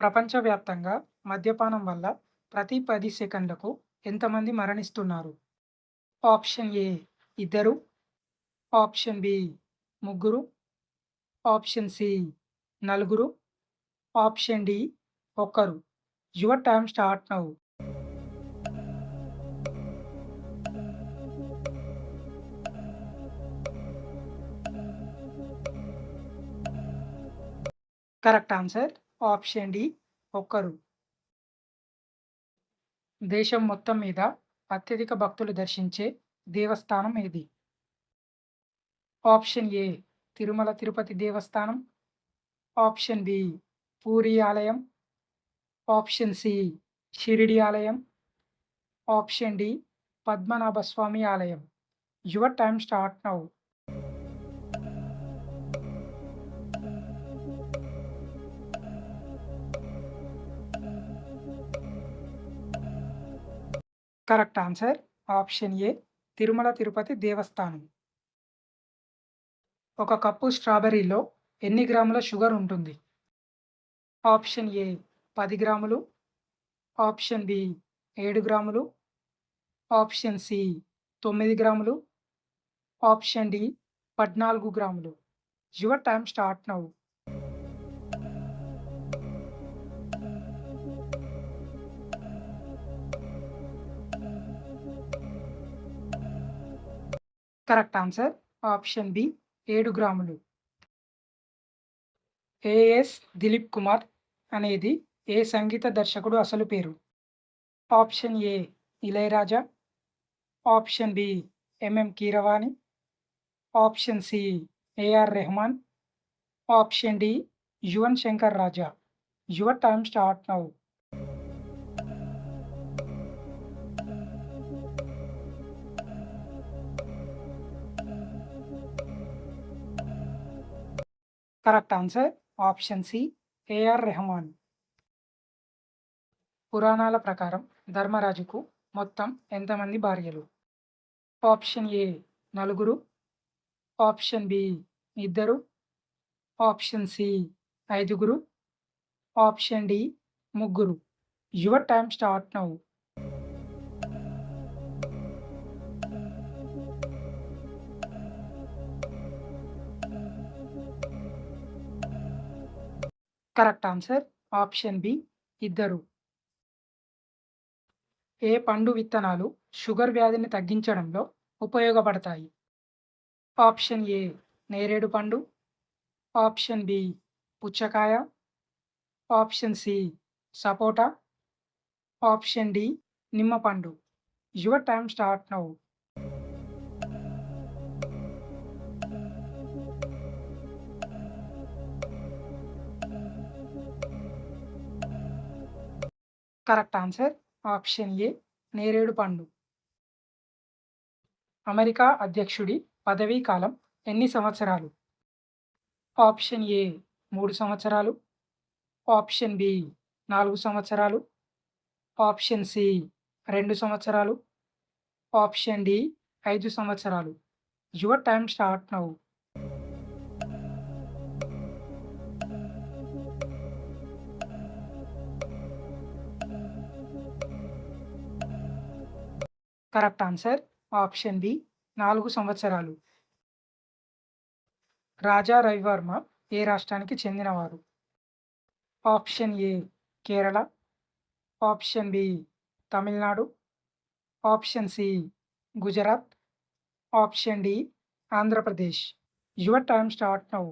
ప్రపంచవ్యాప్తంగా మద్యపానం వల్ల ప్రతి 10 సెకన్లకు ఎంతమంది మరణిస్తున్నారు? ఆప్షన్ ఏ ఇద్దరు, ఆప్షన్ బి ముగ్గురు, ఆప్షన్ సి నలుగురు, ఆప్షన్ డి ఒక్కరు. Your time start now. Correct answer option D ఒక్కరు. దేశం మొత్తం మీద అత్యధిక భక్తులు దర్శించే దేవస్థానం ఏది? ఆప్షన్ ఏ తిరుమల తిరుపతి దేవస్థానం, ఆప్షన్ బి పూరి ఆలయం, ఆప్షన్ సి షిరిడి ఆలయం, ఆప్షన్ డి పద్మనాభ స్వామి ఆలయం. Your time start now. Correct answer option ఏ తిరుమల తిరుపతి దేవస్థానం. ఒక కప్పు స్ట్రాబెర్రీలో ఎన్ని గ్రాముల షుగర్ ఉంటుంది? ఆప్షన్ ఏ 10 గ్రాములు, ఆప్షన్ బి 7 గ్రాములు, ఆప్షన్ సి 9 గ్రాములు, ఆప్షన్ డి 14 గ్రాములు. Your time start now. Correct answer option B 7 గ్రాములు. ఏఎస్ దిలీప్ కుమార్ అనేది ఏ సంగీత దర్శకుడు అసలు పేరు? Option A Ilaiyaraaja, option B MM Keeravani, option C AR Rahman, option D Yuvan Shankar Raja. Your time start now. Correct answer option C AR Rahman. పురాణాల ప్రకారం ధర్మరాజుకు మొత్తం ఎంతమంది భార్యలు? ఆప్షన్ ఏ నలుగురు, ఆప్షన్ బి ఇద్దరు, ఆప్షన్ సి ఐదుగురు, ఆప్షన్ డి ముగ్గురు. Your time start now. Correct answer option B ఇద్దరు. ఏ పండు విత్తనాలు షుగర్ వ్యాధిని తగ్గించడంలో ఉపయోగపడతాయి? ఆప్షన్ ఏ నేరేడు పండు, ఆప్షన్ బి పుచ్చకాయ, option C sapota, option D నిమ్మపండు. Your time start now. Correct answer option A నేరేడు పండు. అమెరికా అధ్యక్షుడి పదవీ కాలం ఎన్ని సంవత్సరాలు? ఆప్షన్ ఏ 3 సంవత్సరాలు, ఆప్షన్ బి 4 సంవత్సరాలు, ఆప్షన్ సి 2 సంవత్సరాలు, ఆప్షన్ డి 5 సంవత్సరాలు. Your time start now. Correct answer option B 4 సంవత్సరాలు. రాజా రవివర్మ ఏ రాష్ట్రానికి చెందినవారు? Option A Kerala, option B Tamil Nadu, option C Gujarat, option D Andhra Pradesh. Your time start now.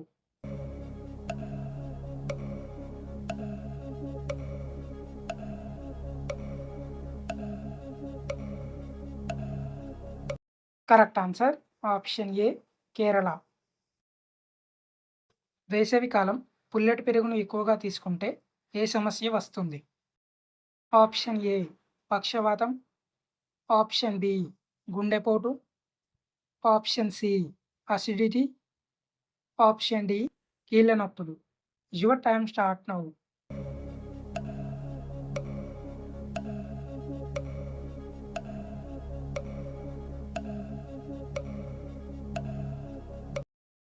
Correct answer option A Kerala. వేసవికాలం పుల్లటి పెరుగును ఎక్కువగా తీసుకుంటే ఏ సమస్య వస్తుంది? ఆప్షన్ ఏ పక్షవాతం, ఆప్షన్ బి గుండెపోటు, option C acidity, option D కీళ్ళ నొప్పులు. Your time start now.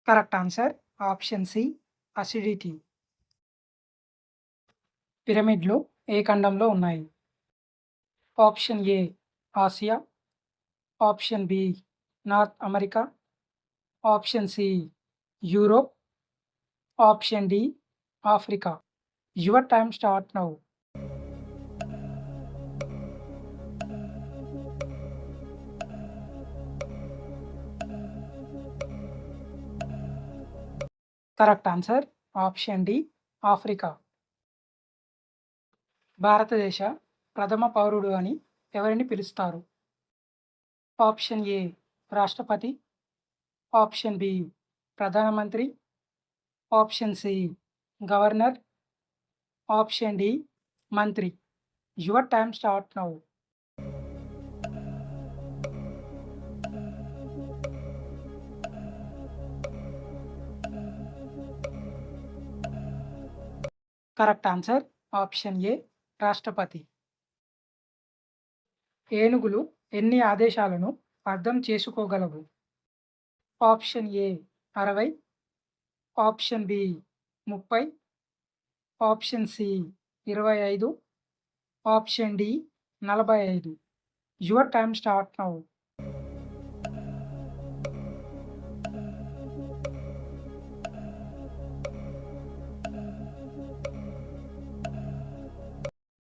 Correct answer option C acidity. పిరమిడ్లు ఏ ఖండంలో ఉన్నాయి? Option A Asia, option B North America, option C Europe, option D Africa. Your time start now. Correct answer option D Africa. భారతదేశ ప్రథమ పౌరుడు అని ఎవరిని పిలుస్తారు? ఆప్షన్ ఏ రాష్ట్రపతి, ఆప్షన్ బి ప్రధానమంత్రి, option C governor, option D మంత్రి. Your time start now. Correct answer option A రాష్ట్రపతి. ఏనుగులు ఎన్ని ఆదేశాలను అర్థం చేసుకోగలవు? Option A 60, option B 30, option C 25, option D 45. Your time start now.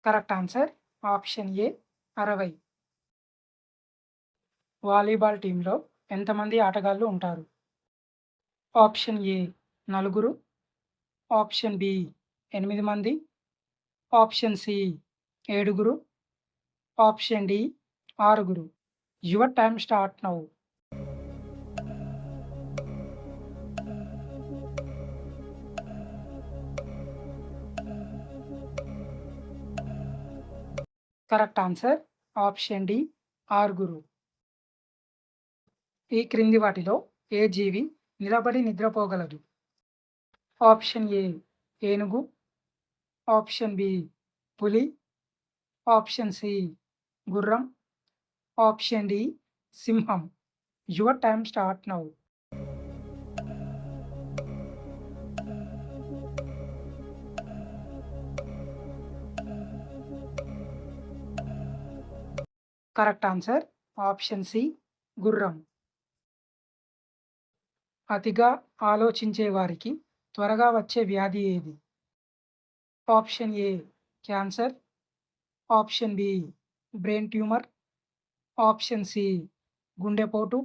Correct answer option A 60. Volleyball టీంలో ఎంతమంది ఆటగాళ్ళు ఉంటారు? ఆప్షన్ ఏ 4, ఆప్షన్ బి 8 మంది, option C 7, option D 6. Your time start now. Correct answer option D 6. ఈ క్రింది వాటిలో ఏ జీవి నిలబడి నిద్రపోగలదు? Option A ఏనుగు, ఆప్షన్ బి పులి, ఆప్షన్ సి గుర్రం, ఆప్షన్ డి సింహం. Your time start now. Correct answer option C గుర్రం. అతిగా ఆలోచించే వారికి త్వరగా వచ్చే వ్యాధి ఏది? Option A cancer, option B brain tumour, option C గుండెపోటు,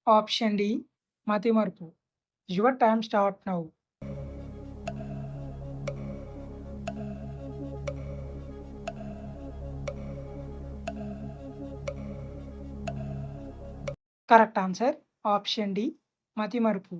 ఆప్షన్ డి మతిమరుపు. Your time start now. Correct answer option D మతిమరుపు.